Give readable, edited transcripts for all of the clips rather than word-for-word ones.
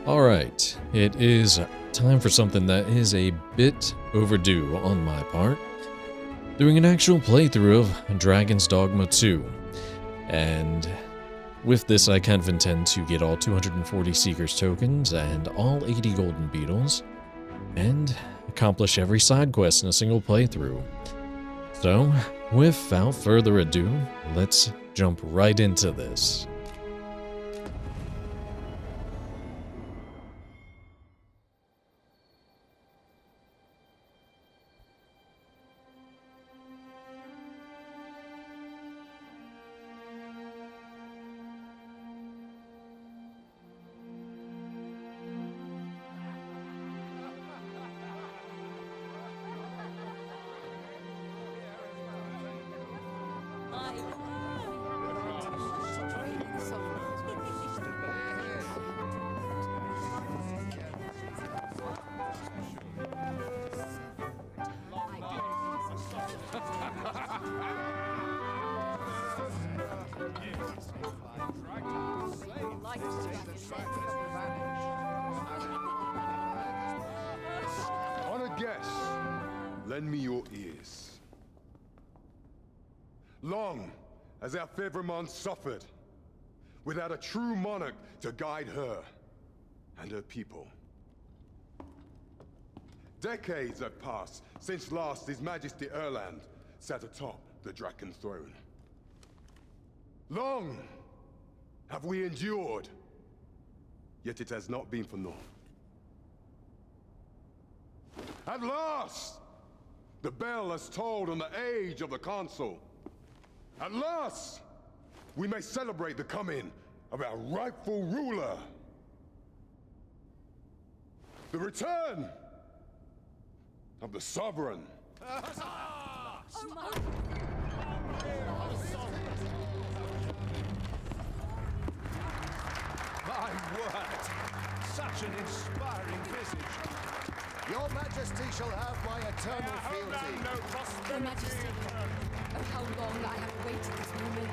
Alright, it is time for something that is a bit overdue on my part. Doing an actual playthrough of Dragon's Dogma 2. And with this I kind of intend to get all 240 Seekers tokens and all 80 golden beetles, and accomplish every side quest in a single playthrough. So, without further ado, let's jump right into this. On a guess, lend me your ears. Long has our Fevrimon suffered, without a true monarch to guide her and her people. Decades have passed since last His Majesty Erland sat atop the Draken throne. Long have we endured, yet it has not been for naught. At last, the bell has tolled on the age of the Council. At last, we may celebrate the coming of our rightful ruler. The return of the Sovereign. My word! Such an inspiring visage. Your Majesty shall have my eternal fealty. Your Majesty, oh how long I have waited this moment.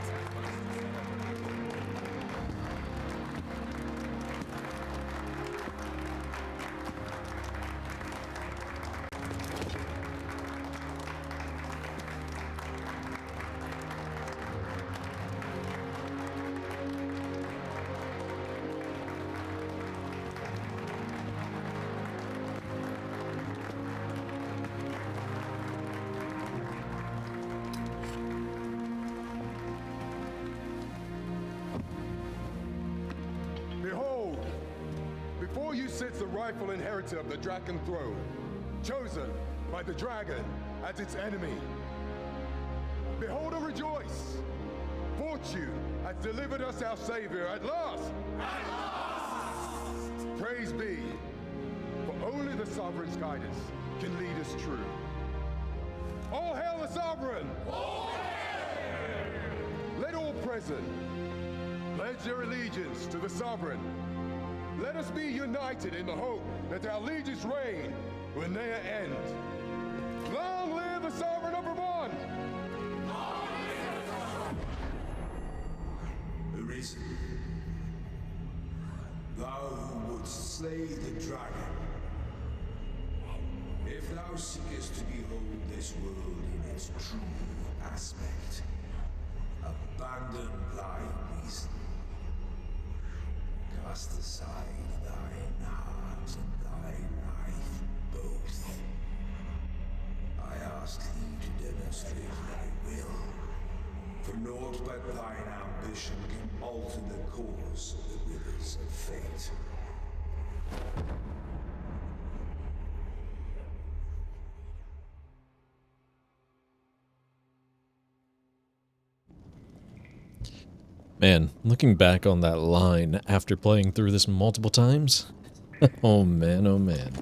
Behold, before you sits the rightful inheritor of the Draken throne, chosen by the dragon as its enemy. Behold and rejoice! Fortune has delivered us our savior at last! At last! Praise be, for only the Sovereign's guidance can lead us true. All hail the Sovereign! All hail! Let all present pledge their allegiance to the Sovereign. Let us be united in the hope that our allegiance reign will ne'er end. Long live the Sovereign of Vermont! Arisen, thou who wouldst slay the dragon, if thou seekest to behold this world in its true aspect, abandon thy reason. Cast aside thine heart and thy life both. I ask thee to demonstrate thy will, for naught but thine ambition can alter the course of the rivers of fate. Man, looking back on that line after playing through this multiple times, oh man, oh man.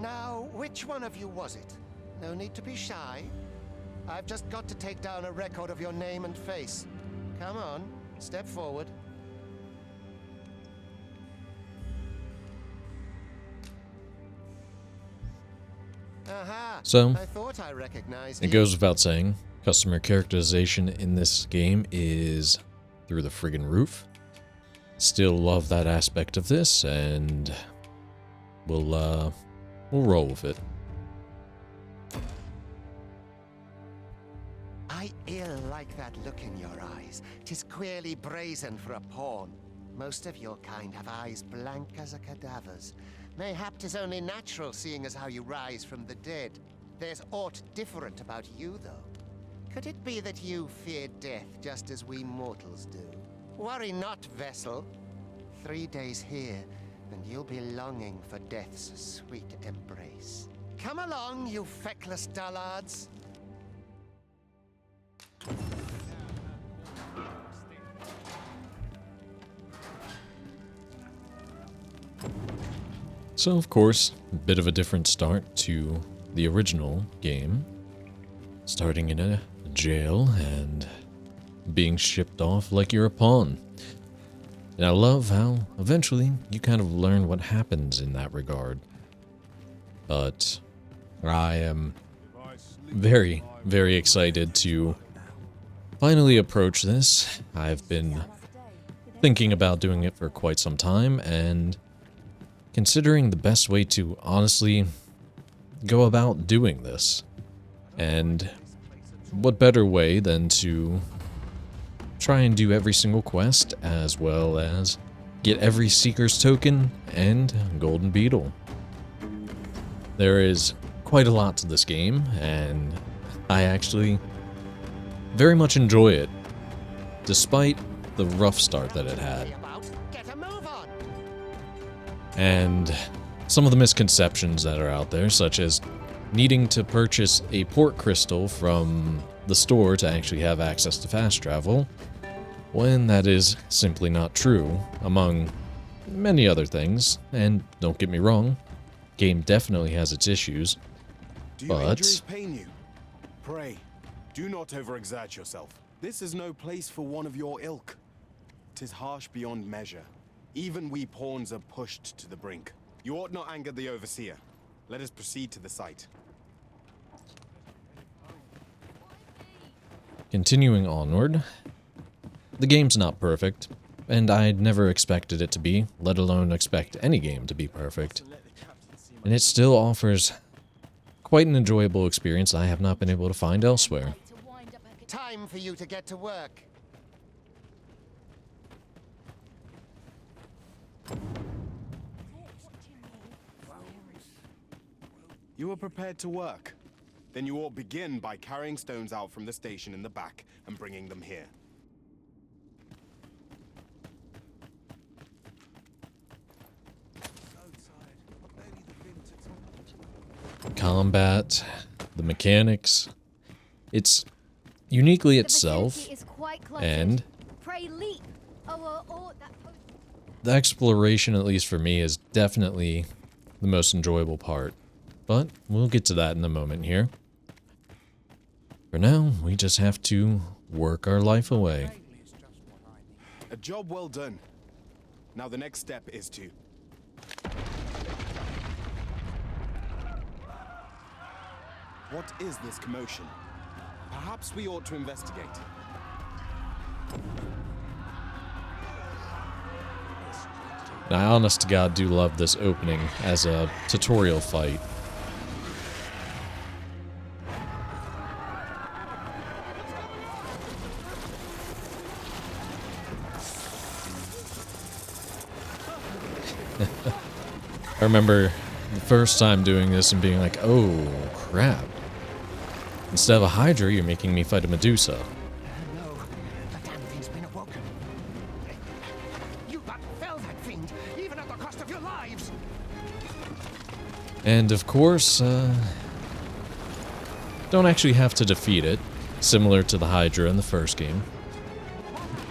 Now, which one of you was it? No need to be shy. I've just got to take down a record of your name and face. Come on, step forward. Aha! So, I thought I recognized it you. goes without saying, customer characterization in this game is through the friggin' roof. Still love that aspect of this, and we'll roll with it. I ill like that look in your eyes. 'Tis queerly brazen for a pawn. Most of your kind have eyes blank as a cadaver's. Mayhap 'tis only natural, seeing as how you rise from the dead. There's aught different about you, though. Could it be that you fear death just as we mortals do? Worry not, vessel. 3 days here, and you'll be longing for death's sweet embrace. Come along, you feckless dullards. So, of course, a bit of a different start to the original game. Starting in a jail and being shipped off like you're a pawn. And I love how eventually you kind of learn what happens in that regard. But I am very, very excited to finally approach this. I've been thinking about doing it for quite some time and considering the best way to honestly go about doing this. And what better way than to try and do every single quest, as well as get every Seeker's Token and Golden Beetle. There is quite a lot to this game, and I actually very much enjoy it, despite the rough start that it had. Get a move on. And some of the misconceptions that are out there, such as needing to purchase a port crystal from the store to actually have access to fast travel, when that is simply not true, among many other things. And don't get me wrong, game definitely has its issues, Do your but injuries pain you? Pray, do not overexert yourself. This is no place for one of your ilk. 'Tis harsh beyond measure. Even we pawns are pushed to the brink. You ought not anger the overseer. Let us proceed to the site. continuing onward, the game's not perfect, and I'd never expected it to be, let alone expect any game to be perfect. And it still offers quite an enjoyable experience I have not been able to find elsewhere. Time for you to get to work. You are prepared to work? Then you ought begin by carrying stones out from the station in the back and bringing them here. Combat, the mechanics, it's uniquely itself, and the exploration, at least for me, is definitely the most enjoyable part. But we'll get to that in a moment here. For now, we just have to work our life away. A job well done. Now the next step is to... What is this commotion? Perhaps we ought to investigate. I honest to God do love this opening as a tutorial fight. I remember the first time doing this and being like, oh crap. Instead of a Hydra, you're making me fight a Medusa. No, the damn thing's been awoken. You but fell that fiend, even at the cost of your lives. And of course, don't actually have to defeat it, similar to the Hydra in the first game.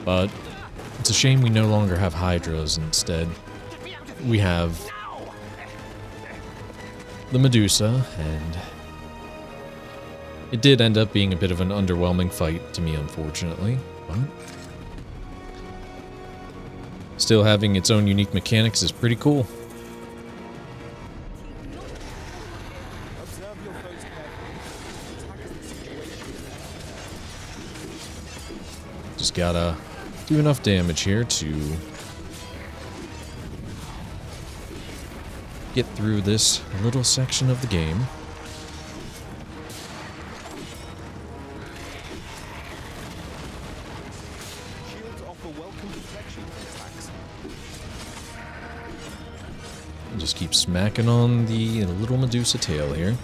But it's a shame we no longer have Hydras. Instead, we have the Medusa, and it did end up being a bit of an underwhelming fight to me, unfortunately, but still having its own unique mechanics is pretty cool. Observe your foes carefully. Attack as the situation demands. Just gotta do enough damage here to get through this little section of the game. Shields offer welcome protection from attacks. And just keep smacking on the little Medusa tail here.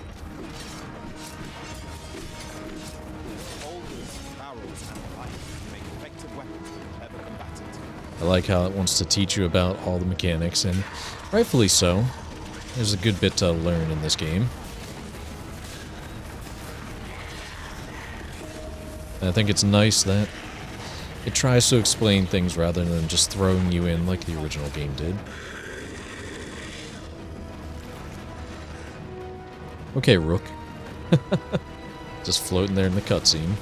Boulders, barrels, and light make effective weapons for clever combatants. I like how it wants to teach you about all the mechanics, and rightfully so. There's a good bit to learn in this game. And I think it's nice that it tries to explain things rather than just throwing you in like the original game did. Okay, Rook. Just floating there in the cutscene.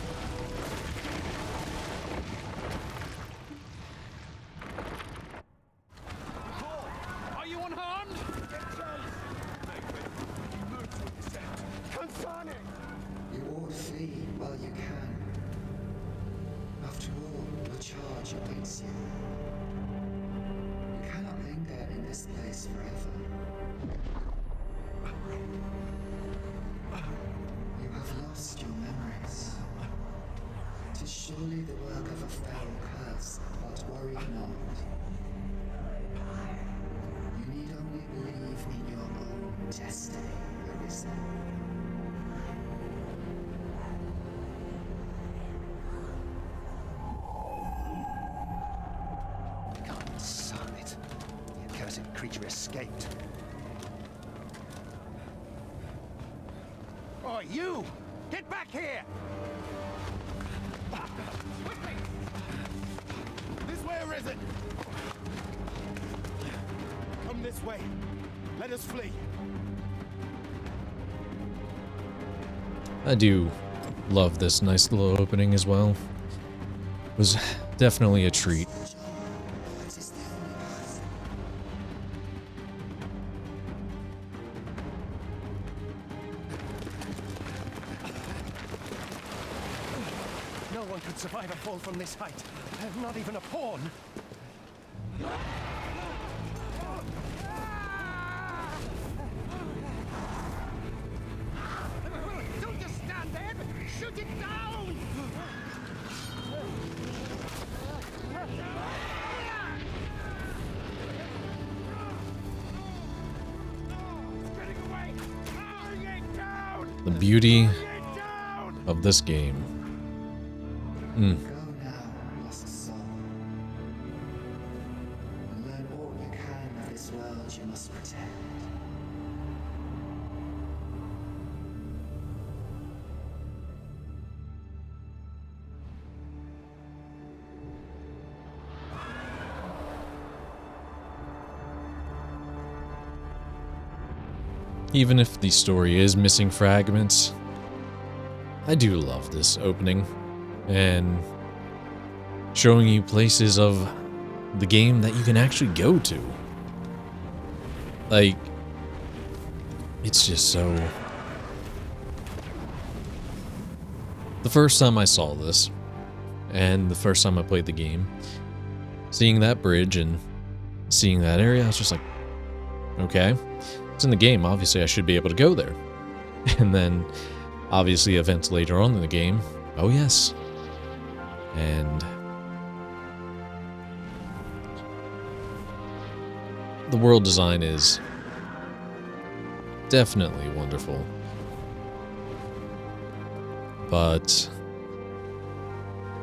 Are you unharmed? You ought flee while you can. After all, the charge awaits you. You cannot linger in this place forever. You have lost your memories. 'Tis surely the work of a foul curse, but worry not. You need only believe in your own destiny, Arisen. Son it. The accursed creature escaped. Oh, you! Get back here! Quickly! This way, Arisen! Come this way. Let us flee. I do love this nice little opening as well. It was definitely a treat. What is the only path? No one could survive a fall from this height. Not even a pawn. Don't just stand there! Shoot it down! It's getting away! Bring it down! The beauty Bring it down! of this game. Go now, lost soul. And learn all you can of this world you must protect. Even if the story is missing fragments, I do love this opening and showing you places of the game that you can actually go to. Like, it's just so... The first time I saw this, and the first time I played the game, seeing that bridge and seeing that area, I was just like, okay, it's in the game, obviously I should be able to go there. And then, obviously, events later on in the game, oh yes. And the world design is definitely wonderful. But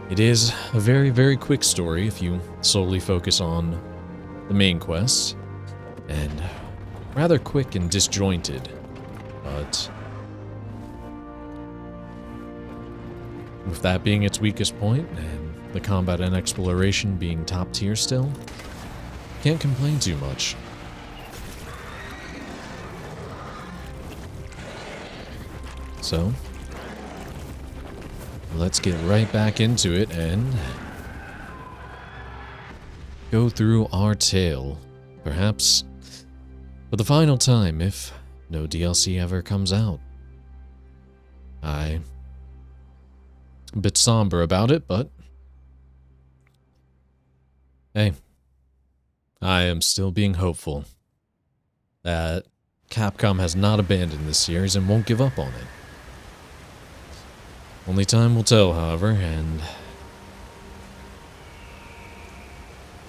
it is a very, very quick story if you solely focus on the main quests, and rather quick and disjointed, but with that being its weakest point, and the combat and exploration being top tier still, can't complain too much. So, let's get right back into it and go through our tale. Perhaps for the final time if no DLC ever comes out. I'm a bit somber about it, but hey, I am still being hopeful that Capcom has not abandoned this series and won't give up on it. Only time will tell, however, and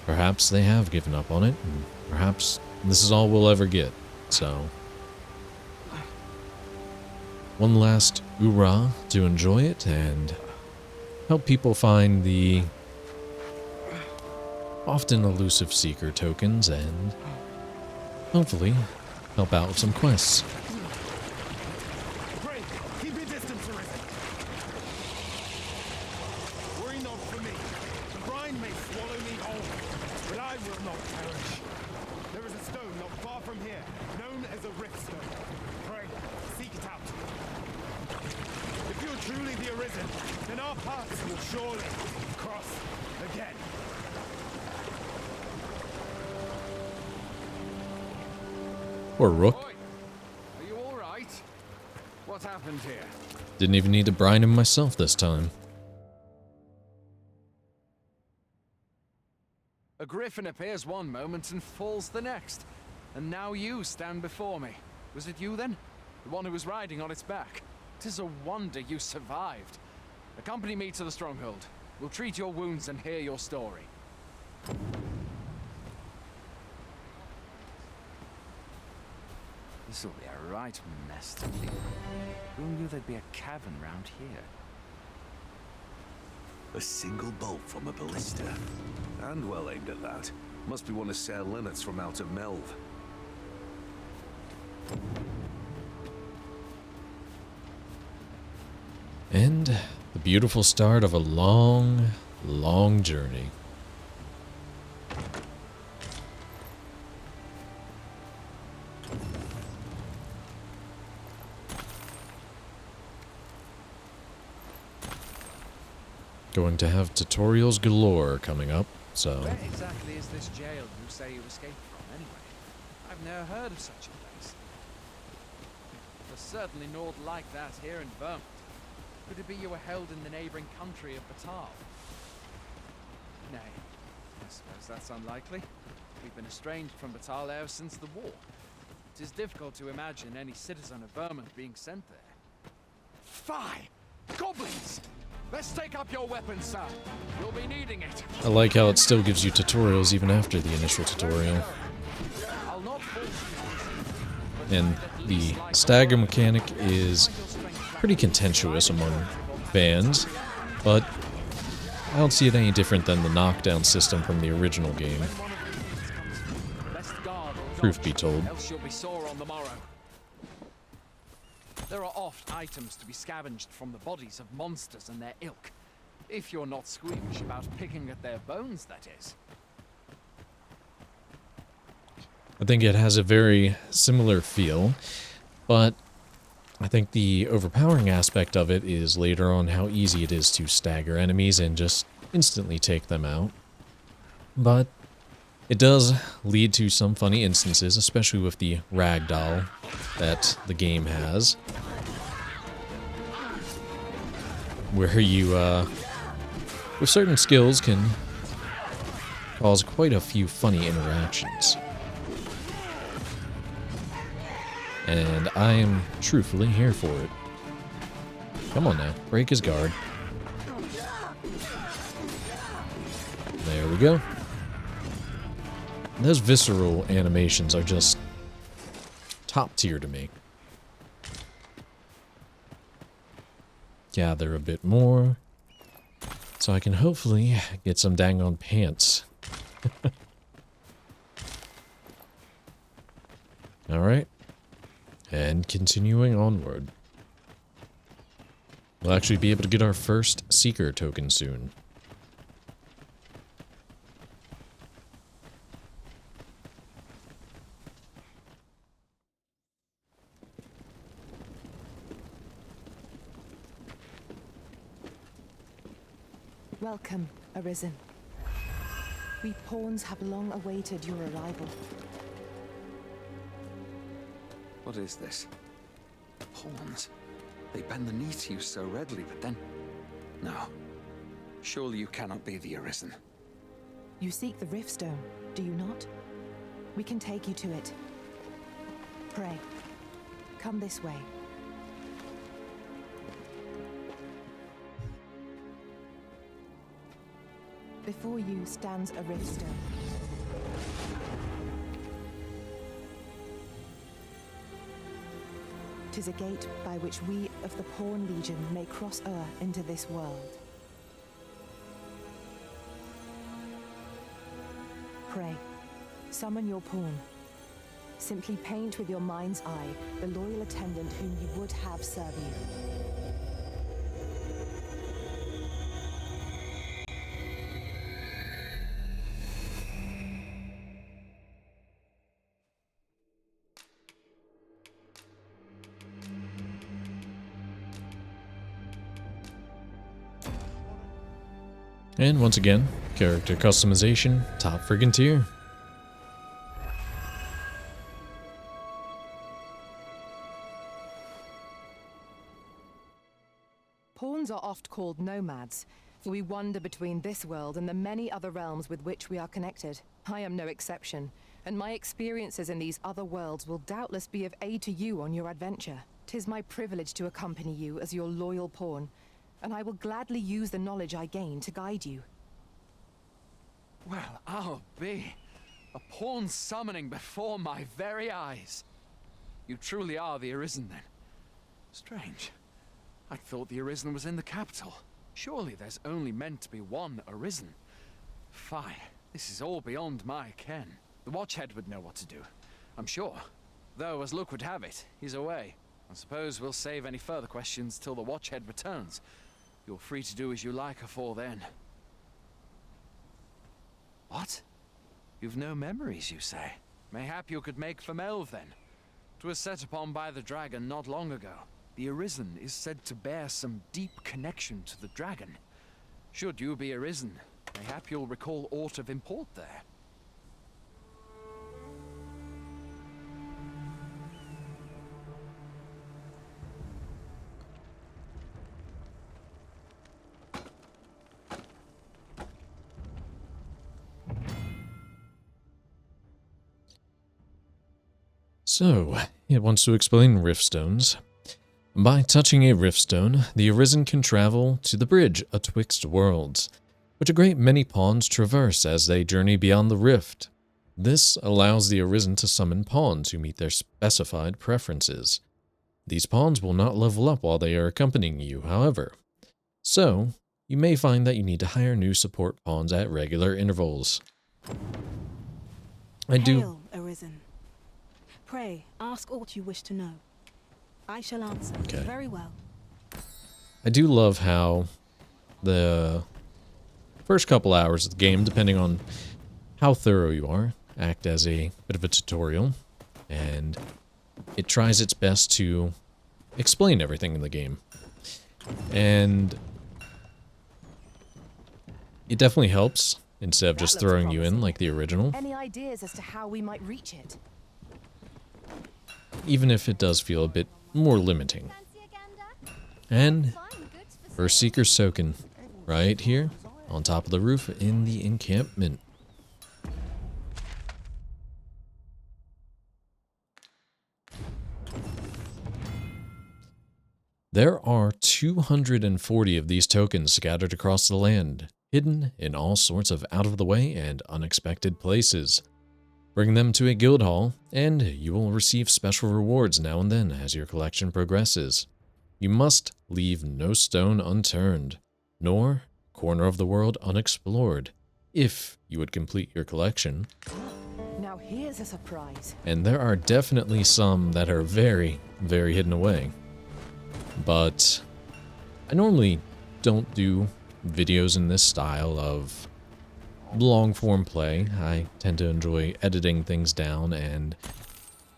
perhaps they have given up on it, and perhaps this is all we'll ever get. So, one last hoorah to enjoy it and help people find the often elusive Seeker tokens and hopefully help out with some quests. Pray, keep your distance, Arisen. Worry not for me. The brine may swallow me whole, but I will not perish. There is a stone not far from here, known as a rift stone. Pray, seek it out. If you're truly the Arisen, then our paths will surely cross again. Or Rook. Oi! Are you all right? What happened here? Didn't even need to brine him myself this time. A griffin appears one moment and falls the next. And now you stand before me. Was it you then? The one who was riding on its back? 'Tis a wonder you survived. Accompany me to the stronghold. We'll treat your wounds and hear your story. This'll be a right mess to clean. Who knew there'd be a cavern round here? A single bolt from a ballista. And well aimed at that. Must be one of Sir Leonard's from out of Melv. And the beautiful start of a long, long journey. Going to have tutorials galore coming up, so Where exactly is this jail you say you escaped from, anyway? I've never heard of such a place. There's certainly naught like that here in Vermont. Could it be you were held in the neighboring country of Batal? Nay, I suppose that's unlikely. We've been estranged from Batal ever since the war. It is difficult to imagine any citizen of Vermont being sent there. Fie! Goblins! Let's take up your weapons, sir. You'll be needing it. I like how it still gives you tutorials even after the initial tutorial. I'll not force you. And the stagger mechanic is pretty contentious among fans, but I don't see it any different than the knockdown system from the original game, truth be told. Else you'll be sore on the morrow. There are oft items to be scavenged from the bodies of monsters and their ilk. If you're not squeamish about picking at their bones, that is. I think it has a very similar feel, but I think the overpowering aspect of it is later on how easy it is to stagger enemies and just instantly take them out. But it does lead to some funny instances, especially with the ragdoll that the game has, where you, with certain skills, can cause quite a few funny interactions. And I am truthfully here for it. Come on now, break his guard. There we go. Those visceral animations are just top tier to me. Gather a bit more, so I can hopefully get some dang on pants. Alright. And continuing onward. We'll actually be able to get our first Seeker token soon. Welcome, Arisen. We pawns have long awaited your arrival. What is this? Pawns? They bend the knee to you so readily, but then... No. Surely you cannot be the Arisen. You seek the Riftstone, do you not? We can take you to it. Pray. Come this way. Before you stands a Riftstone. Tis a gate by which we of the Pawn Legion may cross o'er into this world. Pray, summon your pawn. Simply paint with your mind's eye the loyal attendant whom you would have serve you. And once again, character customization, top friggin' tier. Pawns are oft called nomads, for we wander between this world and the many other realms with which we are connected. I am no exception, and my experiences in these other worlds will doubtless be of aid to you on your adventure. 'Tis my privilege to accompany you as your loyal pawn, and I will gladly use the knowledge I gain to guide you. Well, I'll be. A pawn summoning before my very eyes. You truly are the Arisen, then. Strange. I thought the Arisen was in the capital. Surely there's only meant to be one Arisen. Fie, this is all beyond my ken. The Watchhead would know what to do, I'm sure. Though, as luck would have it, he's away. I suppose we'll save any further questions till the Watchhead returns. You're free to do as you like afore then. What? You've no memories, you say? Mayhap you could make for Melve, then. 'Twas set upon by the dragon not long ago. The Arisen is said to bear some deep connection to the dragon. Should you be Arisen, mayhap you'll recall aught of import there. So, it wants to explain riftstones. By touching a riftstone, the Arisen can travel to the bridge atwixt worlds, which a great many pawns traverse as they journey beyond the rift. This allows the Arisen to summon pawns who meet their specified preferences. These pawns will not level up while they are accompanying you, however. So, you may find that you need to hire new support pawns at regular intervals. Hail, Arisen. Pray, ask aught you wish to know. I shall answer. Okay. Very well. I do love how the first couple hours of the game, depending on how thorough you are, act as a bit of a tutorial, and it tries its best to explain everything in the game. And it definitely helps, instead of just throwing you in like the original. Any ideas as to how we might reach it? Even if it does feel a bit more limiting. And first Seeker's Token, right here, on top of the roof in the encampment. There are 240 of these tokens scattered across the land, hidden in all sorts of out-of-the-way and unexpected places. Bring them to a guild hall, and you will receive special rewards now and then as your collection progresses. You must leave no stone unturned, nor corner of the world unexplored, if you would complete your collection. Now here's a surprise. And there are definitely some that are very, very hidden away. But I normally don't do videos in this style of long-form play. I tend to enjoy editing things down and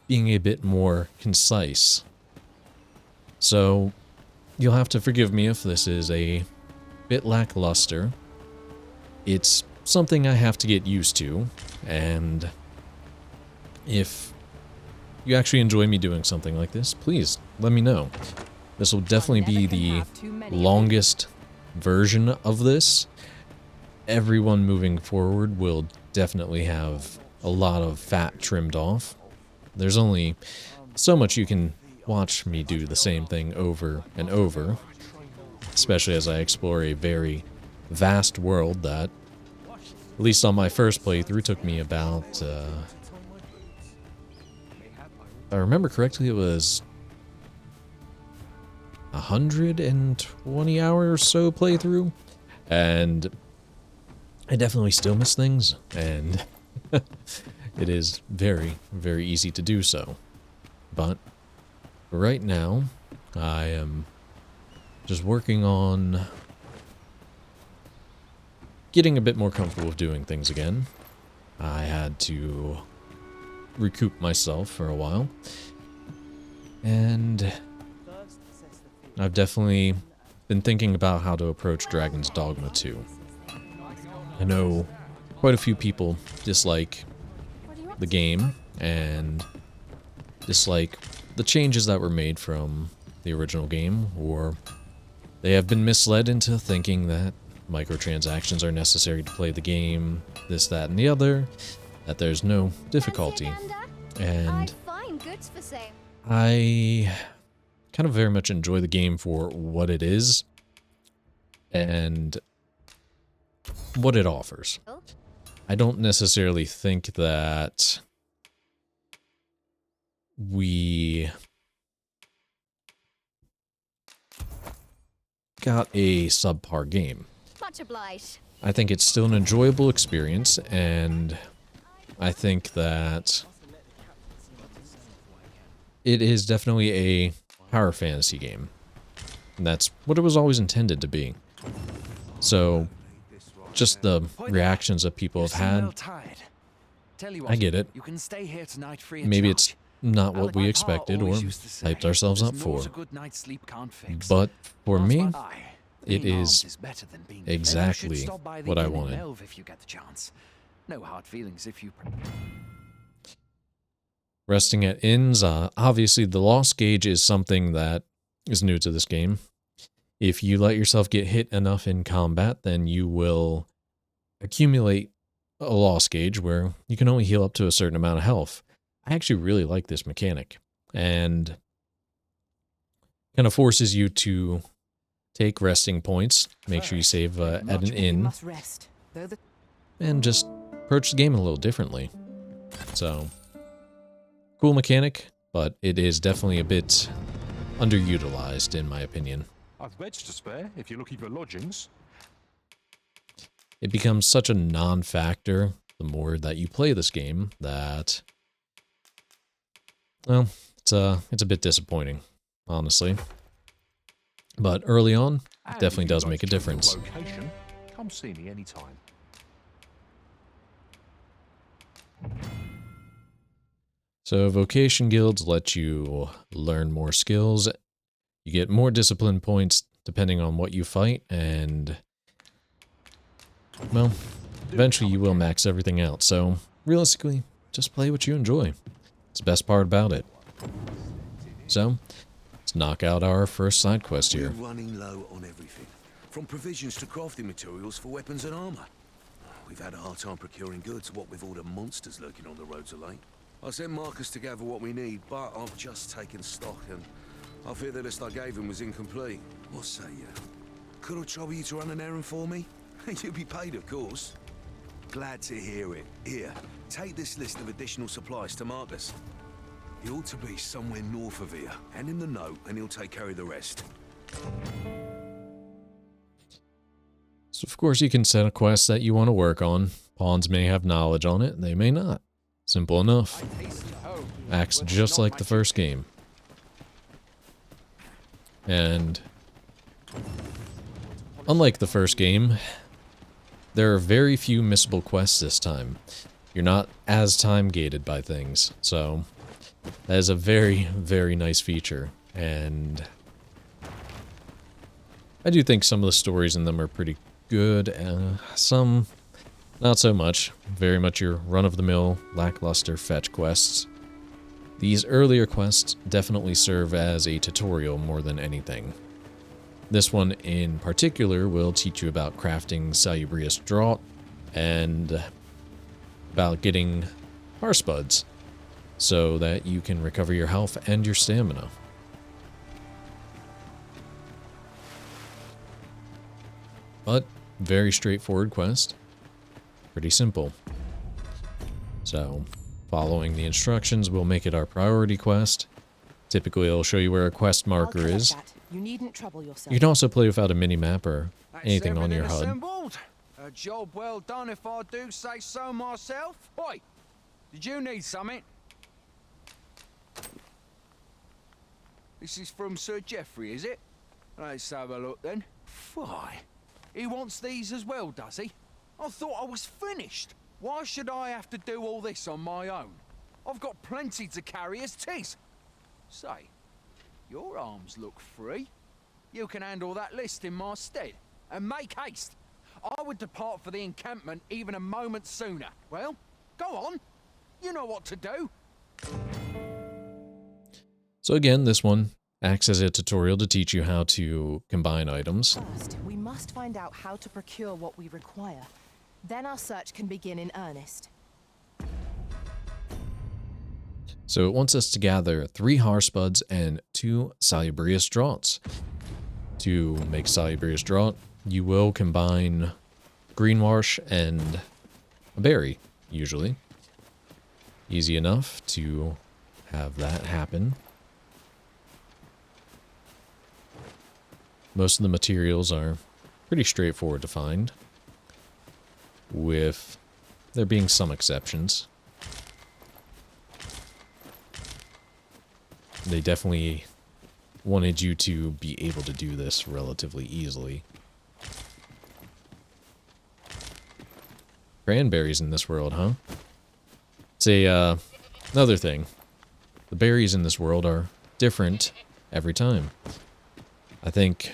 being a bit more concise. So you'll have to forgive me if this is a bit lackluster, it's something I have to get used to, and if you actually enjoy me doing something like this, please let me know. This will definitely be the longest version of this. Everyone moving forward will definitely have a lot of fat trimmed off. There's only so much you can watch me do the same thing over and over, especially as I explore a very vast world that, at least on my first playthrough, took me about, if I remember correctly, it was 120 hour or so playthrough, and I definitely still miss things, and it is very, very easy to do so. But right now, I am just working on getting a bit more comfortable with doing things again. I had to recoup myself for a while, and I've definitely been thinking about how to approach Dragon's Dogma 2. I know quite a few people dislike the game and dislike the changes that were made from the original game, or they have been misled into thinking that microtransactions are necessary to play the game, this, that, and the other, that there's no difficulty. And I kind of very much enjoy the game for what it is and what it offers. I don't necessarily think that we got a subpar game. Much obliged. I think it's still an enjoyable experience, and I think that it is definitely a power fantasy game. And that's what it was always intended to be. So, just the reactions that people have had, I get it. Maybe it's not what we expected or hyped ourselves up for. But for me, it is exactly what I wanted. No hard feelings if you... Resting at inns, obviously the loss gauge is something that is new to this game. If you let yourself get hit enough in combat, then you will accumulate a loss gauge where you can only heal up to a certain amount of health. I actually really like this mechanic, and kind of forces you to take resting points, make sure you save at an inn, and just approach the game a little differently. So, cool mechanic, but it is definitely a bit underutilized in my opinion. I've beds to spare if you're looking for lodgings. It becomes such a non-factor the more that you play this game that, well, it's a bit disappointing, honestly. But early on, it definitely does make a difference. Location, come see me anytime. So vocation guilds let you learn more skills. You get more discipline points depending on what you fight, and, well, eventually you will max everything out. So realistically, just play what you enjoy. It's the best part about it. So, let's knock out our first side quest here. We're running low on everything, from provisions to crafting materials for weapons and armor. We've had a hard time procuring goods, what with all the monsters lurking on the roads of late. I sent Marcus to gather what we need, but I've just taken stock, and I fear the list I gave him was incomplete. What say you? Could I trouble you to run an errand for me? You'll be paid, of course. Glad to hear it. Here, take this list of additional supplies to Marcus. He ought to be somewhere north of here. Hand him the note, and he'll take care of the rest. So of course you can set a quest that you want to work on. Pawns may have knowledge on it, they may not. Simple enough. Acts just like the first game. And unlike the first game, there are very few missable quests this time. You're not as time-gated by things, so that is a very, very nice feature. And I do think some of the stories in them are pretty good, some not so much. Very much your run-of-the-mill, lackluster fetch quests. These earlier quests definitely serve as a tutorial more than anything. This one in particular will teach you about crafting Salubrious Draught and about getting Harspuds so that you can recover your health and your stamina. But very straightforward quest. Pretty simple. So, following the instructions will make it our priority quest. Typically, it'll show you where a quest marker is. You needn't trouble yourself. You can also play without a mini-map or anything on your HUD. Assembled. A job well done if I do say so myself. Oi, did you need something? This is from Sir Geoffrey, is it? Let's have a look then. Why? He wants these as well, does he? I thought I was finished. Why should I have to do all this on my own? I've got plenty to carry as tis. Say, your arms look free. You can handle that list in my stead. And make haste. I would depart for the encampment even a moment sooner. Well, go on. You know what to do. So again, this one acts as a tutorial to teach you how to combine items. First, we must find out how to procure what we require. Then our search can begin in earnest. So it wants us to gather 3 Harspuds and 2 Salubrious Draughts. To make Salubrious Draught, you will combine Greenwash and a berry, usually. Easy enough to have that happen. Most of the materials are pretty straightforward to find, with there being some exceptions. They definitely wanted you to be able to do this relatively easily. Cranberries in this world, huh? It's another thing. The berries in this world are different every time. I think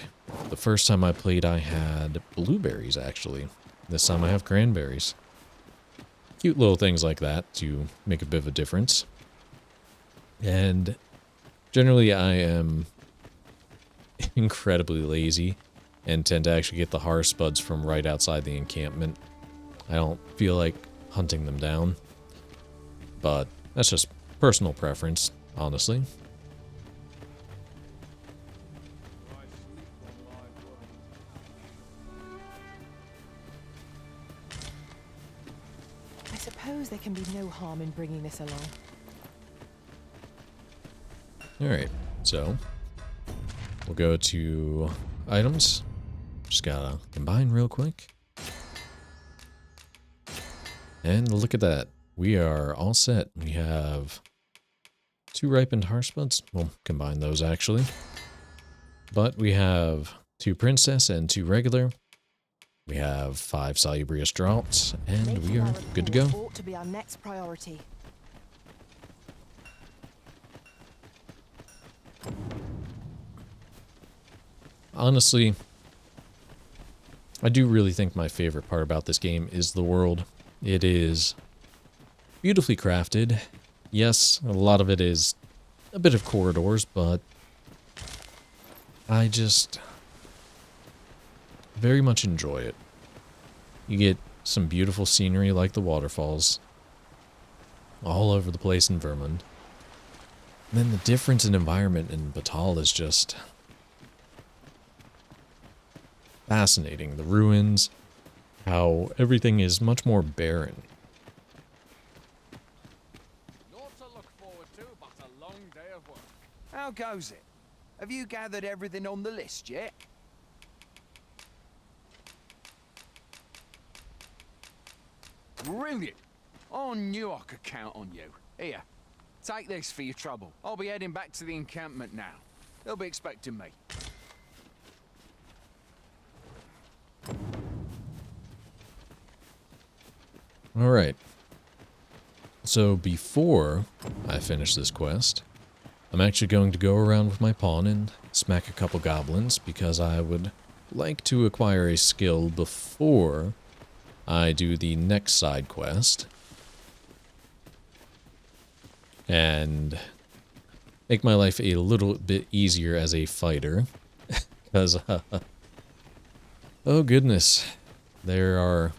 the first time I played I had blueberries, actually. This time I have cranberries. Cute little things like that to make a bit of a difference. And generally I am incredibly lazy and tend to actually get the Harspuds from right outside the encampment. I don't feel like hunting them down. But that's just personal preference, honestly. I suppose there can be no harm in bringing this along. Alright, so we'll go to items. Just gotta combine real quick. And look at that. We are all set. We have 2 ripened Harspuds. We'll combine those actually. But we have 2 princess and 2 regular. We have 5 Salubrious Draughts, and we are good to go. Ought to be our next priority. Honestly, I do really think my favorite part about this game is the world. It is beautifully crafted. Yes, a lot of it is a bit of corridors, but I just very much enjoy it. You get some beautiful scenery like the waterfalls all over the place in Vermund. And then the difference in environment in Batal is just fascinating. The ruins, how everything is much more barren. Not to look forward to, but a long day of work. How goes it? Have you gathered everything on the list yet? Brilliant! I knew I could count on you. Here, take this for your trouble. I'll be heading back to the encampment now. They'll be expecting me. Alright. So before I finish this quest, I'm actually going to go around with my pawn and smack a couple goblins because I would like to acquire a skill before I do the next side quest. And make my life a little bit easier as a fighter. Because, oh goodness, there are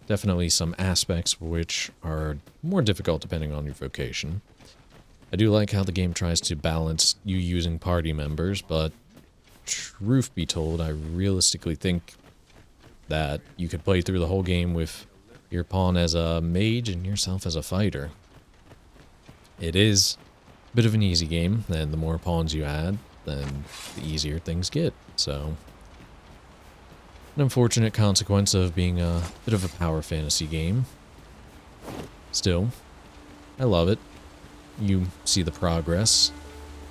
definitely some aspects which are more difficult depending on your vocation. I do like how the game tries to balance you using party members, but truth be told, I realistically think that you could play through the whole game with your pawn as a mage and yourself as a fighter. It is a bit of an easy game, and the more pawns you add, then the easier things get, so an unfortunate consequence of being a bit of a power fantasy game. Still, I love it. You see the progress.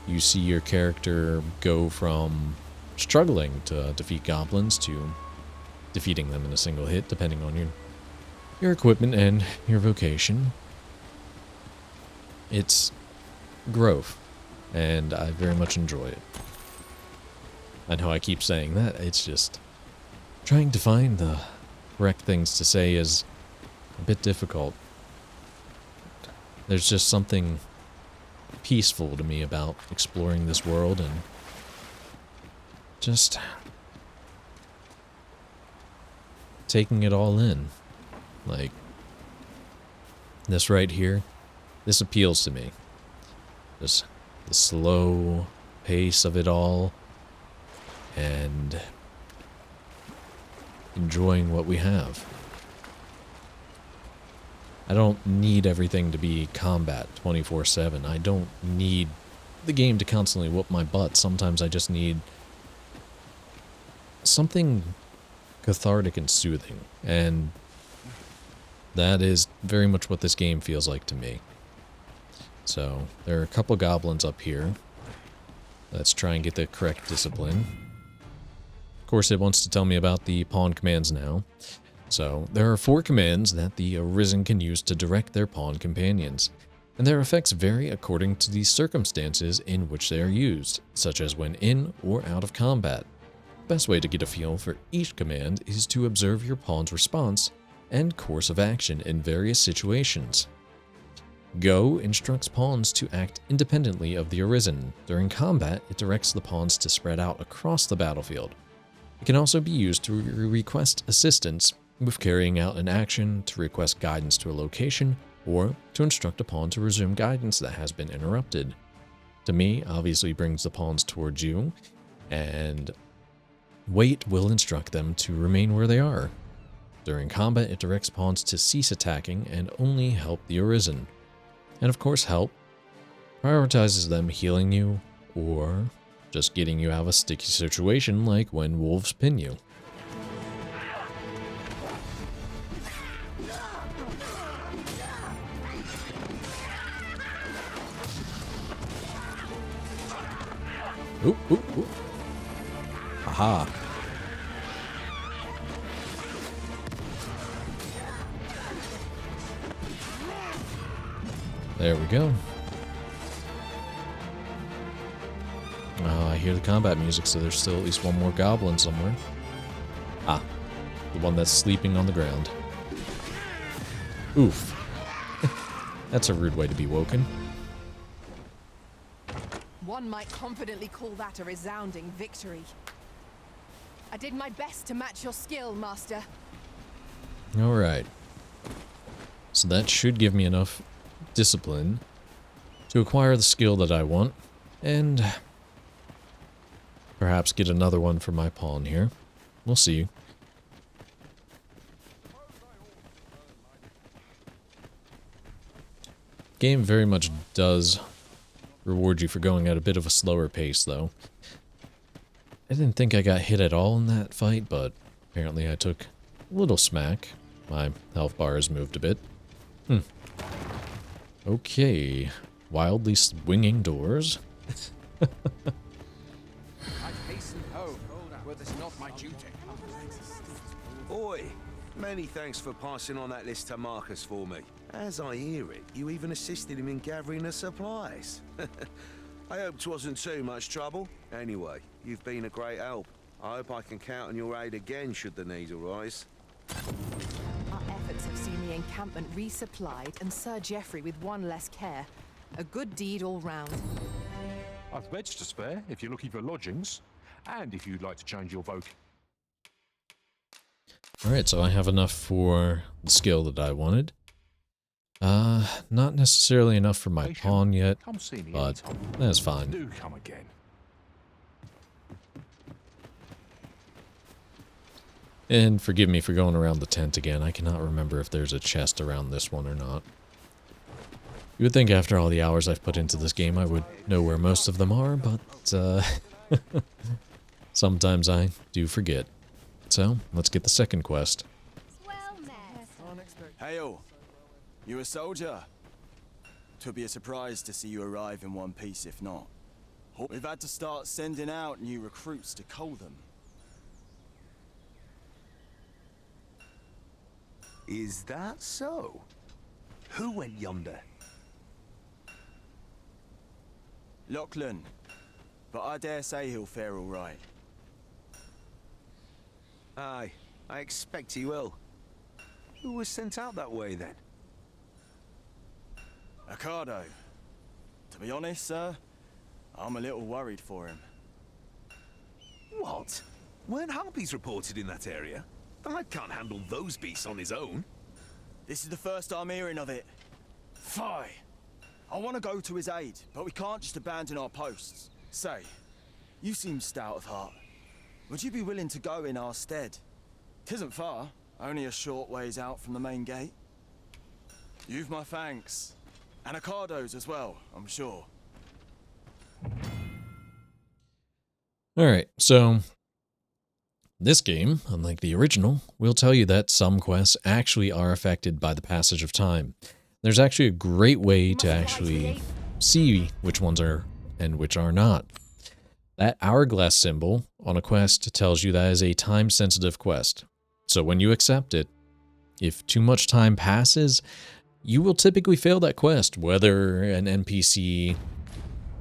You see your character go from struggling to defeat goblins to defeating them in a single hit, depending on your equipment and your vocation. It's growth, and I very much enjoy it. I know I keep saying that, it's just trying to find the correct things to say is a bit difficult. There's just something peaceful to me about exploring this world and just taking it all in. Like, this right here, this appeals to me. Just the slow pace of it all and enjoying what we have. I don't need everything to be combat 24/7. I don't need the game to constantly whoop my butt. Sometimes I just need something cathartic and soothing, and that is very much what this game feels like to me. So, there are a couple goblins up here. Let's try and get the correct discipline. Of course, it wants to tell me about the pawn commands now. So, there are 4 commands that the Arisen can use to direct their pawn companions, and their effects vary according to the circumstances in which they are used, such as when in or out of combat. The best way to get a feel for each command is to observe your pawn's response and course of action in various situations. Go instructs pawns to act independently of the Arisen. During combat, it directs the pawns to spread out across the battlefield. It can also be used to request assistance with carrying out an action, to request guidance to a location, or to instruct a pawn to resume guidance that has been interrupted. To me, obviously brings the pawns towards you, and wait will instruct them to remain where they are. During combat, it directs pawns to cease attacking and only help the Arisen. And of course, help prioritizes them healing you or just getting you out of a sticky situation like when wolves pin you. Oop, oop, oop. Aha. There we go. Oh, I hear the combat music, so there's still at least one more goblin somewhere. Ah, the one that's sleeping on the ground. Oof. That's a rude way to be woken. One might confidently call that a resounding victory. I did my best to match your skill, Master. Alright. So that should give me enough discipline to acquire the skill that I want, and perhaps get another one for my pawn here. We'll see. Game very much does reward you for going at a bit of a slower pace, though. I didn't think I got hit at all in that fight, but apparently I took a little smack. My health bar has moved a bit. Okay. Wildly swinging doors. I'd hasten home, were this not my duty. Oi, many thanks for passing on that list to Marcus for me. As I hear it, you even assisted him in gathering the supplies. I hope 'twas wasn't too much trouble. Anyway, you've been a great help. I hope I can count on your aid again should the need arise. Our efforts have seen the encampment resupplied and Sir Geoffrey with one less care. A good deed all round. I've beds to spare if you're looking for lodgings, and if you'd like to change your voc. Alright, so I have enough for the skill that I wanted. Not necessarily enough for my pawn yet, Come see me but anytime. that's fine. Do come again. And forgive me for going around the tent again. I cannot remember if there's a chest around this one or not. You would think after all the hours I've put into this game I would know where most of them are, but sometimes I do forget. So, let's get the second quest. Hail! You a soldier? Twould be a surprise to see you arrive in one piece if not. We've had to start sending out new recruits to cull them. Is that so? Who went yonder? Lachlan. But I dare say he'll fare all right. Aye, I expect he will. Who was sent out that way then? Ricardo. To be honest, sir, I'm a little worried for him. What? Weren't harpies reported in that area? The lad can't handle those beasts on his own. This is the first I'm hearing of it. Fie! I want to go to his aid, but we can't just abandon our posts. Say, you seem stout of heart. Would you be willing to go in our stead? 'Tisn't far, only a short ways out from the main gate. You've my thanks. And Ricardo's as well, I'm sure. Alright, so this game, unlike the original, will tell you that some quests actually are affected by the passage of time. There's actually a great way to actually see which ones are and which are not. That hourglass symbol on a quest tells you that is a time-sensitive quest. So when you accept it, if too much time passes, you will typically fail that quest, whether an NPC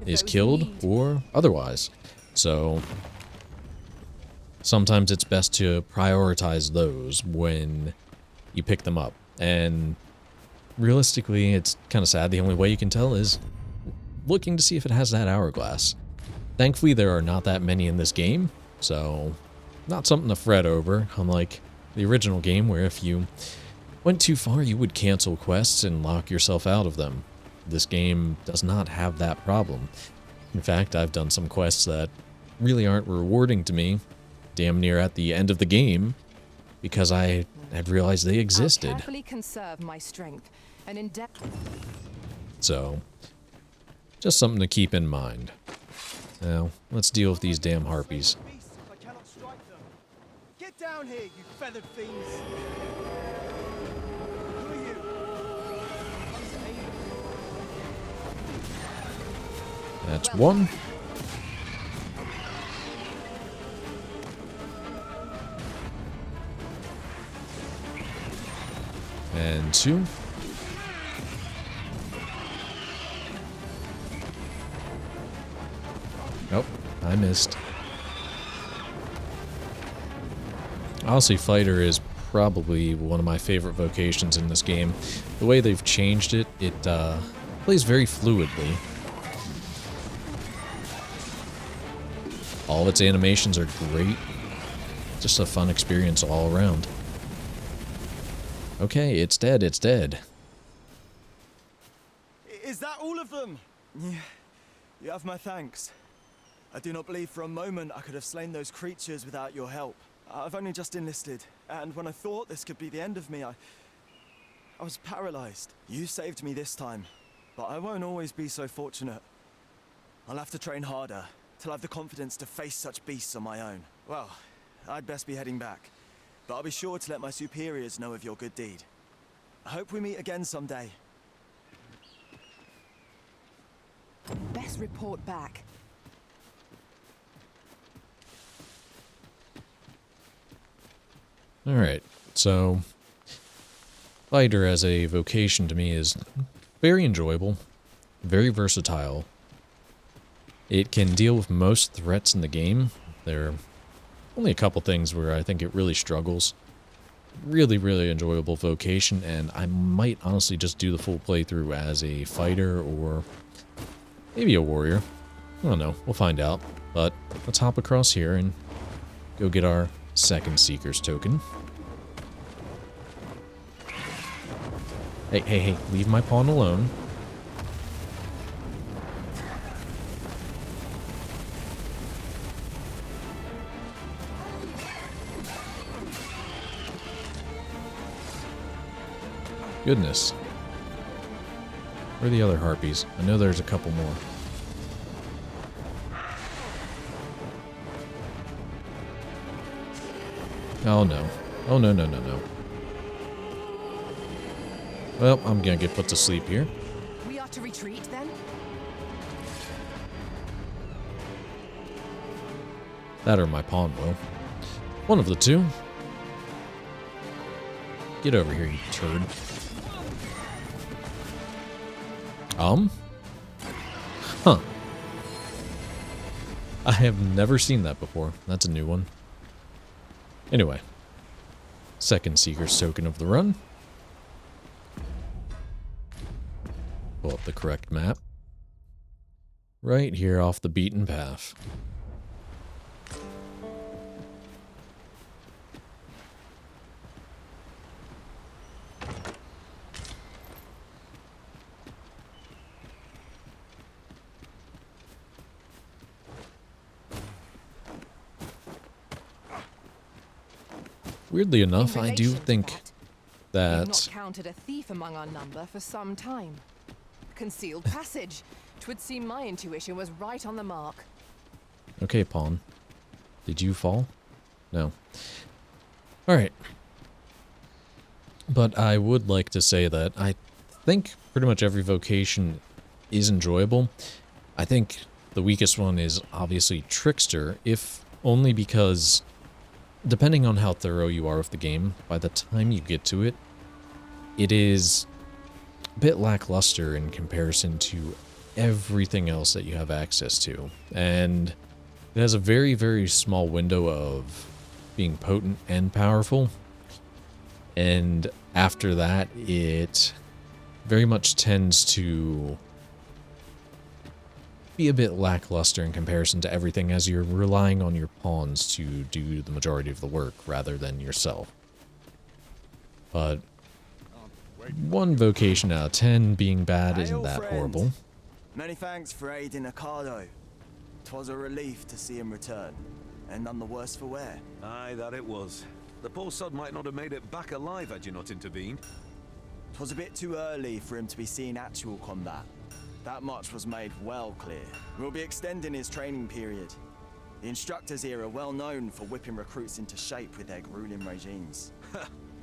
is killed or otherwise. So sometimes it's best to prioritize those when you pick them up. And realistically, it's kind of sad. The only way you can tell is looking to see if it has that hourglass. Thankfully, there are not that many in this game, so not something to fret over, unlike the original game where if you went too far, you would cancel quests and lock yourself out of them. This game does not have that problem. In fact, I've done some quests that really aren't rewarding to me, damn near at the end of the game, because I had realized they existed. I'll carefully conserve my strength and endeavor. So, just something to keep in mind. Now, let's deal with these damn harpies. I cannot strike them. Get down here, you feathered fiends! Who are you? That's one. And two. Nope, I missed. Honestly, Fighter is probably one of my favorite vocations in this game. The way they've changed it, it plays very fluidly. All of its animations are great. Just a fun experience all around. Okay, it's dead, it's dead. Is that all of them? Yeah, you have my thanks. I do not believe for a moment I could have slain those creatures without your help. I've only just enlisted, and when I thought this could be the end of me, I was paralyzed. You saved me this time, but I won't always be so fortunate. I'll have to train harder, till I have the confidence to face such beasts on my own. Well, I'd best be heading back, but I'll be sure to let my superiors know of your good deed. I hope we meet again someday. Best report back. Alright, so Fighter as a vocation to me is very enjoyable, very versatile. It can deal with most threats in the game. They're only a couple things where I think it really struggles. Really, really enjoyable vocation, and I might honestly just do the full playthrough as a fighter or maybe a warrior. I don't know. We'll find out. But let's hop across here and go get our second Seeker's token. Hey, hey, hey, leave my pawn alone. Goodness. Where are the other harpies? I know there's a couple more. Oh no. Oh no, no, no, no. Well, I'm gonna get put to sleep here. We are to retreat then? That or my pawn will. One of the two. Get over here, you turd. Huh. I have never seen that before. That's a new one. Anyway. Second Seeker's token of the run. Pull up the correct map. Right here off the beaten path. Weirdly enough, I do think We have that... not counted a thief among our number for some time. Concealed passage. 'Twould seem my intuition was right on the mark. Okay, pawn. Did you fall? No. Alright. But I would like to say that I think pretty much every vocation is enjoyable. I think the weakest one is obviously Trickster, if only because, depending on how thorough you are with the game, by the time you get to it, it is a bit lackluster in comparison to everything else that you have access to. And it has a very, very small window of being potent and powerful. And after that, it very much tends to be a bit lackluster in comparison to everything, as you're relying on your pawns to do the majority of the work rather than yourself. But one vocation out of 10 being bad isn't that horrible. Many thanks for aiding Ocado. 'Twas a relief to see him return, and none the worse for wear. Aye, that it was. The poor sod might not have made it back alive had you not intervened. 'Twas a bit too early for him to be seeing actual combat. That much was made well clear. We'll be extending his training period. The instructors here are well known for whipping recruits into shape with their grueling regimes.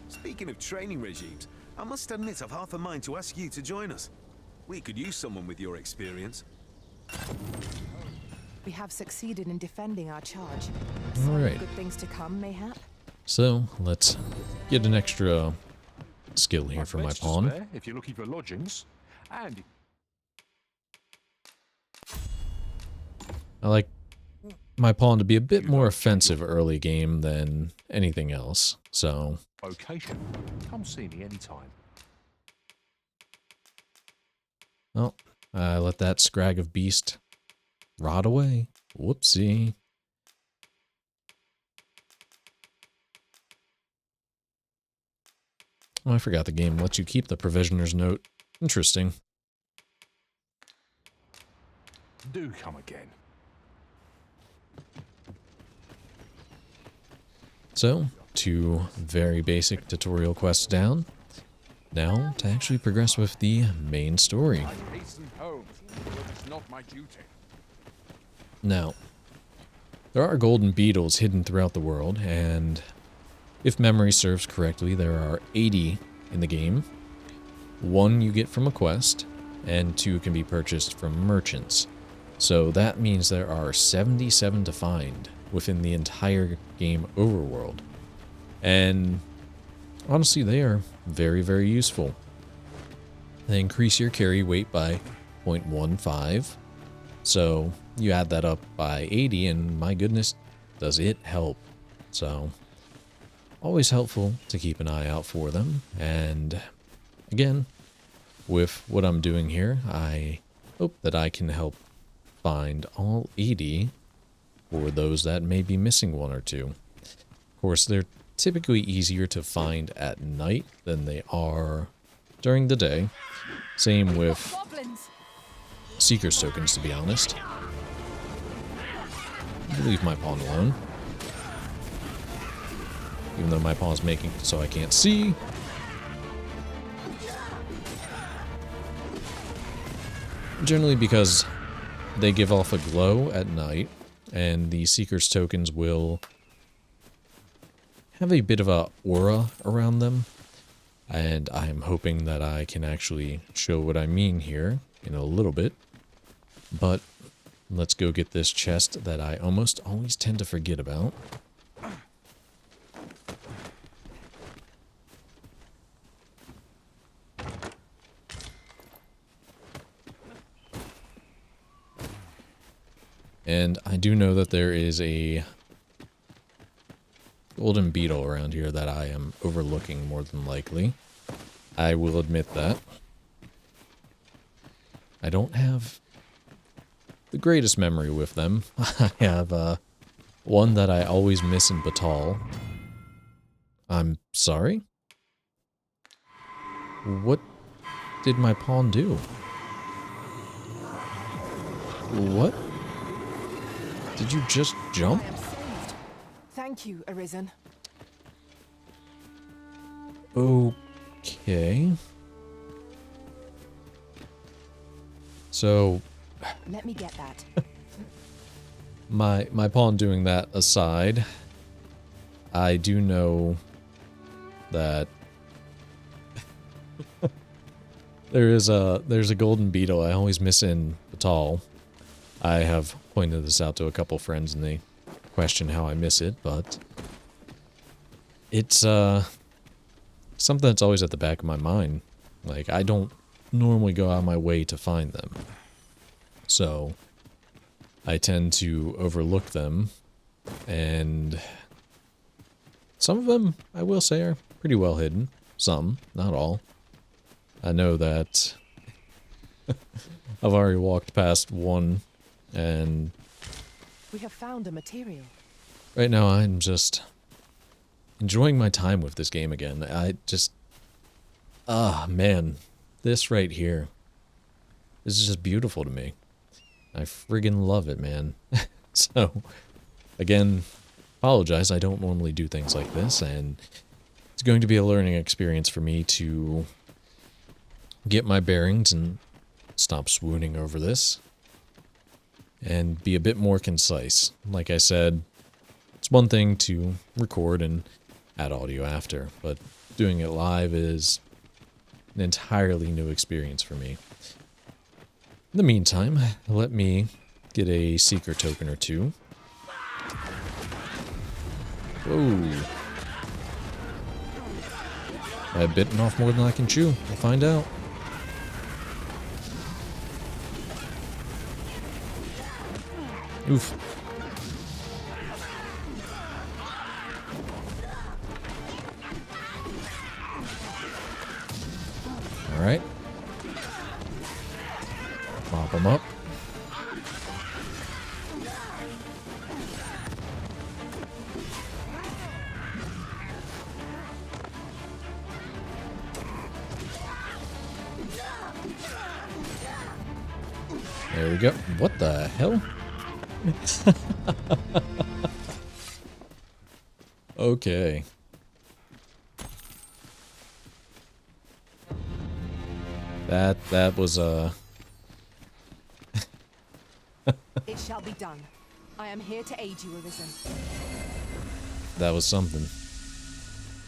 Speaking of training regimes, I must admit I've half a mind to ask you to join us. We could use someone with your experience. We have succeeded in defending our charge. All right. Good things to come, mayhap. So let's get an extra skill here for my Beds to pawn. spare if you're looking for lodgings, and I like my pawn to be a bit more offensive early game than anything else, so... vocation. Come see me anytime. Oh, I let that scrag of beast rot away. Whoopsie. Oh, I forgot the game lets you keep the Provisioner's note. Interesting. Do come again. So, 2 very basic tutorial quests down. Now, to actually progress with the main story. I hasten home, but it's not my duty. Now, there are golden beetles hidden throughout the world, and if memory serves correctly, there are 80 in the game. 1 you get from a quest, and 2 can be purchased from merchants. So that means there are 77 to find within the entire game overworld. And honestly, they are very, very useful. They increase your carry weight by 0.15. So you add that up by 80, and my goodness, does it help. So, always helpful to keep an eye out for them. And again, with what I'm doing here, I hope that I can help find all 80 for those that may be missing one or two. Of course, they're typically easier to find at night than they are during the day. Same with Seeker's tokens, to be honest. Leave my pawn alone. Even though my pawn's making it so I can't see. Generally because they give off a glow at night, and the Seeker's tokens will have a bit of a aura around them. And I'm hoping that I can actually show what I mean here in a little bit. But let's go get this chest that I almost always tend to forget about. And I do know that there is a golden beetle around here that I am overlooking more than likely. I will admit that. I don't have the greatest memory with them. I have one that I always miss in Batal. I'm sorry? What did my pawn do? What? Did you just jump? I am saved. Thank you, Arisen. Okay. So Let me get that. my pawn doing that aside, I do know that there's a golden beetle I always miss in Batal. I have pointed this out to a couple friends and they question how I miss it, but it's something that's always at the back of my mind. Like, I don't normally go out of my way to find them. So I tend to overlook them, and some of them, I will say, are pretty well hidden. Some, not all. I know that I've already walked past one, and We have found a material. right now I'm just enjoying my time with this game again. I just... man. This right here. This is just beautiful to me. I friggin' love it, man. So, again, apologize. I don't normally do things like this, and it's going to be a learning experience for me to get my bearings and stop swooning over this and be a bit more concise. Like I said, it's one thing to record and add audio after, but doing it live is an entirely new experience for me. In the meantime, let me get a Seeker token or two. Whoa. I've bitten off more than I can chew. We'll find out. Oof. Alright. Mop them up. There we go. What the hell? Okay. That was It shall be done. I am here to aid you, Arisen. that was something.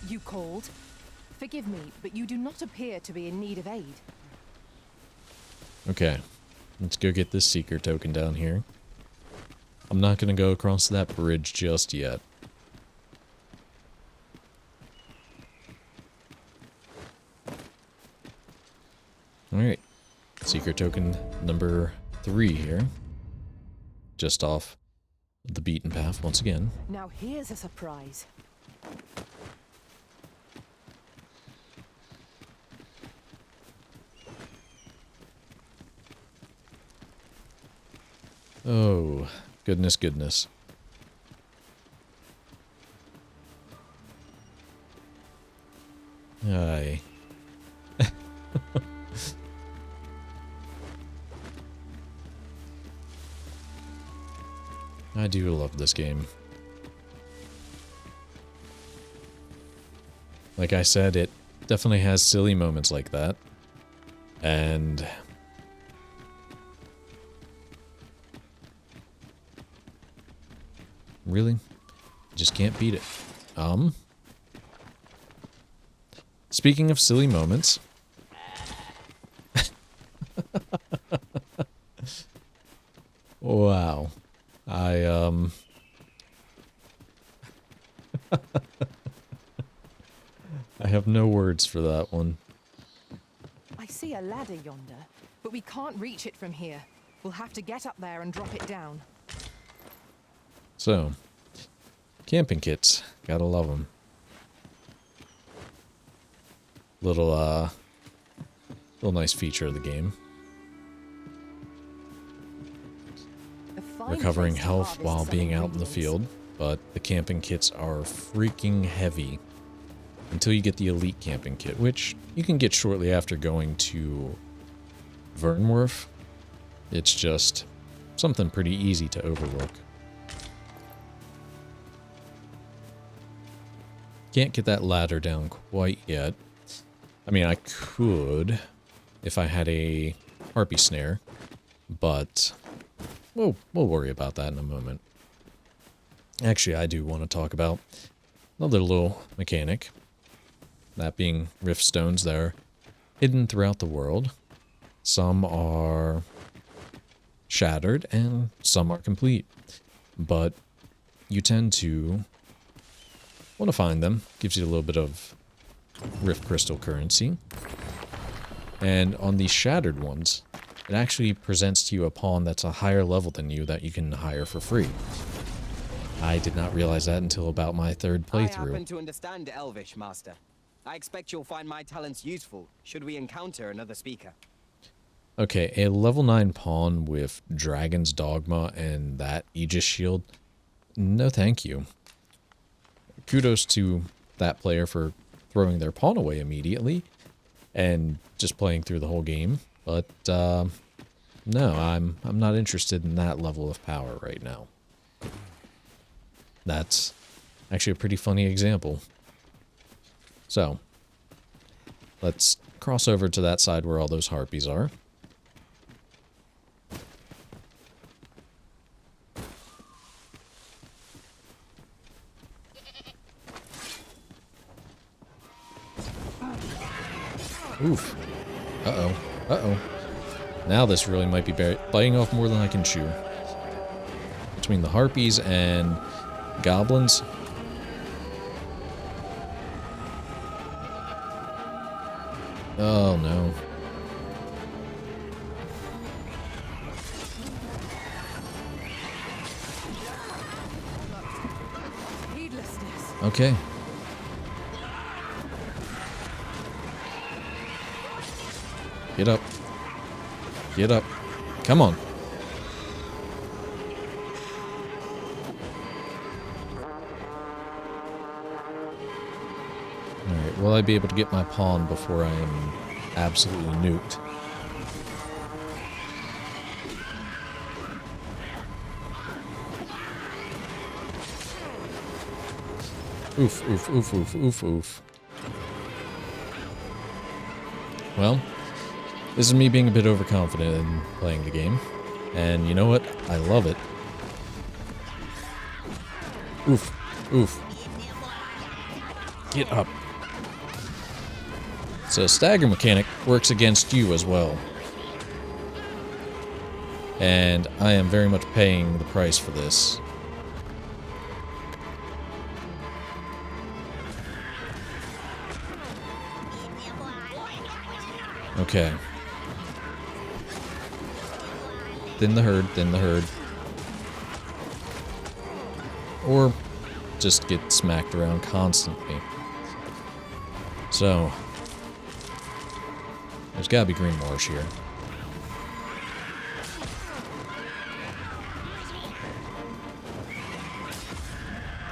You called? Forgive me, but you do not appear to be in need of aid. Okay. Let's go get this Seeker token down here. I'm not gonna go across that bridge just yet. Alright. Seeker token number 3 here. Just off the beaten path once again. Now here's a surprise. Oh, goodness, goodness. Aye. I do love this game. Like I said, it definitely has silly moments like that. And really, just can't beat it. Speaking of silly moments, wow. I have no words for that one. I see a ladder yonder, but we can't reach it from here. We'll have to get up there and drop it down. So, camping kits. Gotta love them. Little nice feature of the game. Recovering health while being out in the field, but the camping kits are freaking heavy until you get the elite camping kit, which you can get shortly after going to Vernworth. It's just something pretty easy to overlook. Can't get that ladder down quite yet. I mean, I could if I had a harpy snare, but we'll worry about that in a moment. Actually, I do want to talk about another little mechanic, that being rift stones that are hidden throughout the world. Some are shattered and some are complete, but you tend to want to find them. Gives you a little bit of rift crystal currency. And on these shattered ones, it actually presents to you a pawn that's a higher level than you that you can hire for free. I did not realize that until about my third playthrough. I happen to understand Elvish, Master. I expect you'll find my talents useful should we encounter another speaker. Okay, a level 9 pawn with Dragon's Dogma and that Aegis shield? No thank you. Kudos to that player for throwing their pawn away immediately and just playing through the whole game, but no, I'm not interested in that level of power right now. That's actually a pretty funny example. So, let's cross over to that side where all those harpies are. Oof. Uh-oh. Uh-oh. Now this really might be biting off more than I can chew. Between the harpies and goblins. Oh, no. Okay. Get up. Get up. Come on. Alright, will I be able to get my pawn before I am absolutely nuked? Oof, oof, oof, oof, oof, oof. Well, this is me being a bit overconfident in playing the game. And you know what? I love it. Oof. Oof. Get up. So stagger mechanic works against you as well. And I am very much paying the price for this. Okay. Thin the herd, thin the herd. or just get smacked around constantly. So, there's gotta be green marsh here.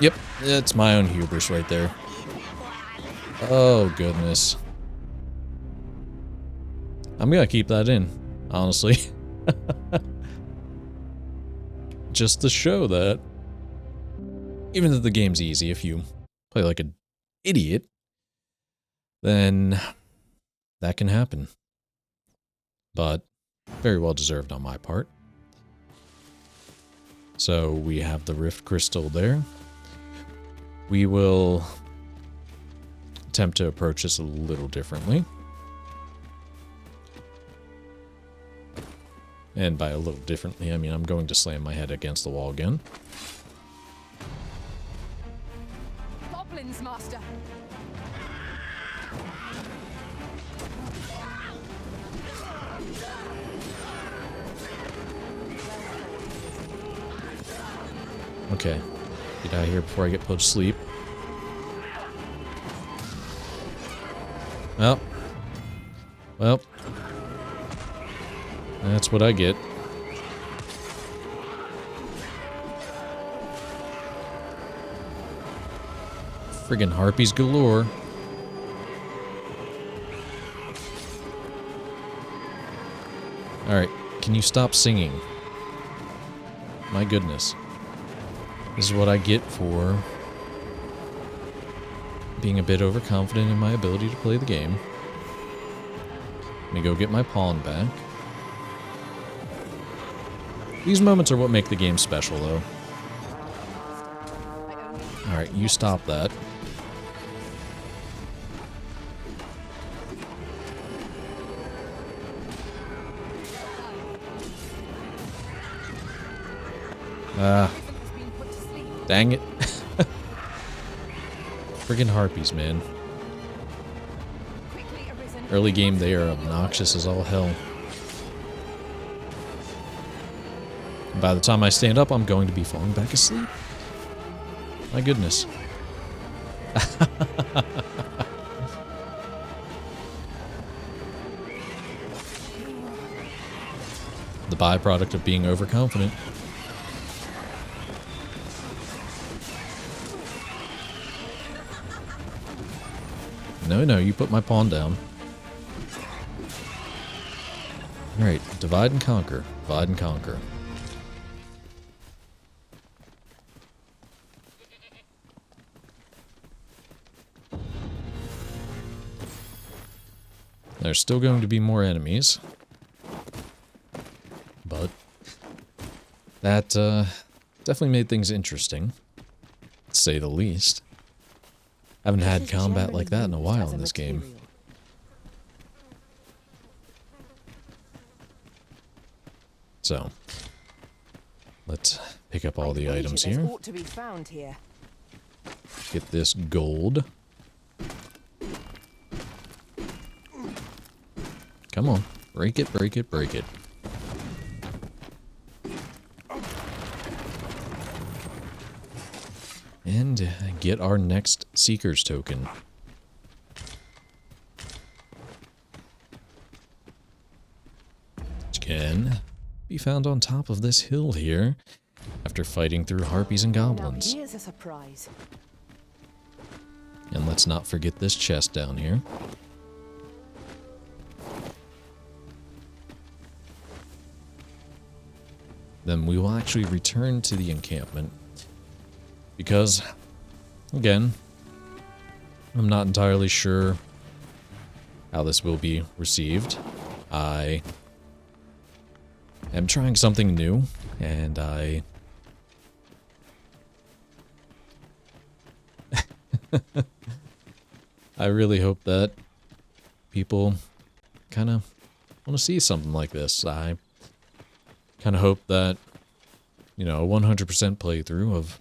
Yep, it's my own hubris right there. Oh, goodness. I'm gonna keep that in, honestly. Just to show that even though the game's easy, if you play like an idiot, then that can happen. But very well deserved on my part. So we have the Rift Crystal there. We will attempt to approach this a little differently. And by a little differently, I mean I'm going to slam my head against the wall again. Goblins, Master. Okay, get out of here before I get put to sleep. Well, that's what I get. Friggin' harpies galore. Alright, can you stop singing? My goodness. This is what I get for being a bit overconfident in my ability to play the game. Let me go get my pawn back. These moments are what make the game special, though. Alright, you stop that. Dang it. Friggin' harpies, man. Early game, they are obnoxious as all hell. And by the time I stand up, I'm going to be falling back asleep. My goodness. The byproduct of being overconfident. No, you put my pawn down. Alright, divide and conquer. Divide and conquer. There's still going to be more enemies. But that definitely made things interesting, to say the least. Haven't had combat like that in a while in this game. So, let's pick up all the items here. Ought to be found here. Get this gold. Come on, break it, break it, break it. And get our next Seeker's token. Which can be found on top of this hill here after fighting through harpies and goblins. Now here's a surprise. And let's not forget this chest down here. Then we will actually return to the encampment. Because, again, I'm not entirely sure how this will be received. I am trying something new, and I really hope that people kind of want to see something like this. I kind of hope that, you know, a 100% playthrough of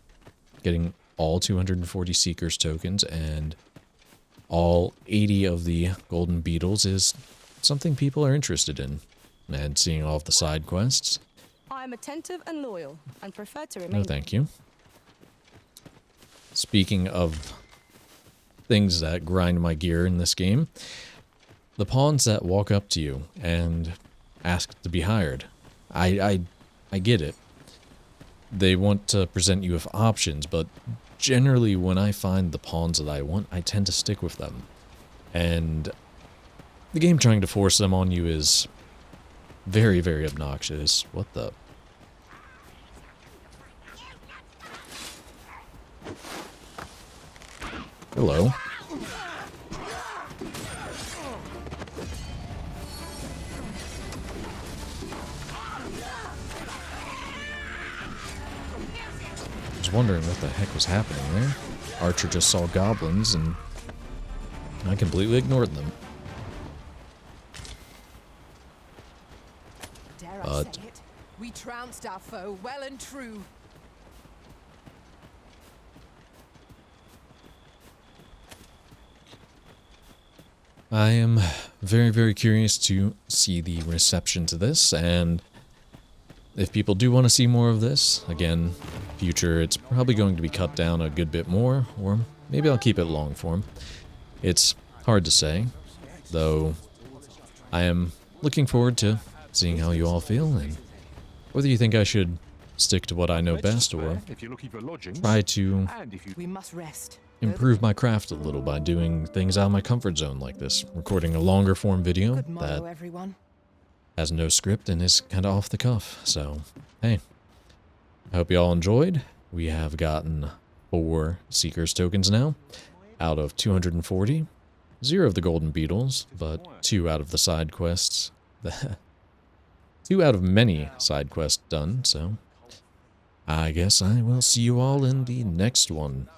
getting all 240 Seekers tokens and all 80 of the golden beetles is something people are interested in. And seeing all of the side quests. I am attentive and loyal, and prefer to remain. No, thank you. speaking of things that grind my gear in this game, the pawns that walk up to you and ask to be hired. I get it. They want to present you with options, but generally when I find the pawns that I want, I tend to stick with them. And the game trying to force them on you is very, very obnoxious. What the... Hello. I was wondering what the heck was happening there. Archer just saw goblins and I completely ignored them. Dare I say it? We trounced our foe well and true. I am very, very curious to see the reception to this, and if people do want to see more of this, again, future, it's probably going to be cut down a good bit more, or maybe I'll keep it long form. It's hard to say, though I am looking forward to seeing how you all feel, and whether you think I should stick to what I know best, or try to We must rest. improve my craft a little by doing things out of my comfort zone like this, recording a longer form video Good motto, that everyone. has no script and is kind of off the cuff. So, hey, I hope you all enjoyed. We have gotten 4 Seekers tokens now, out of 240. 0 of the golden beetles, but 2 out of the side quests. 2 out of many side quests done, so I guess I will see you all in the next one.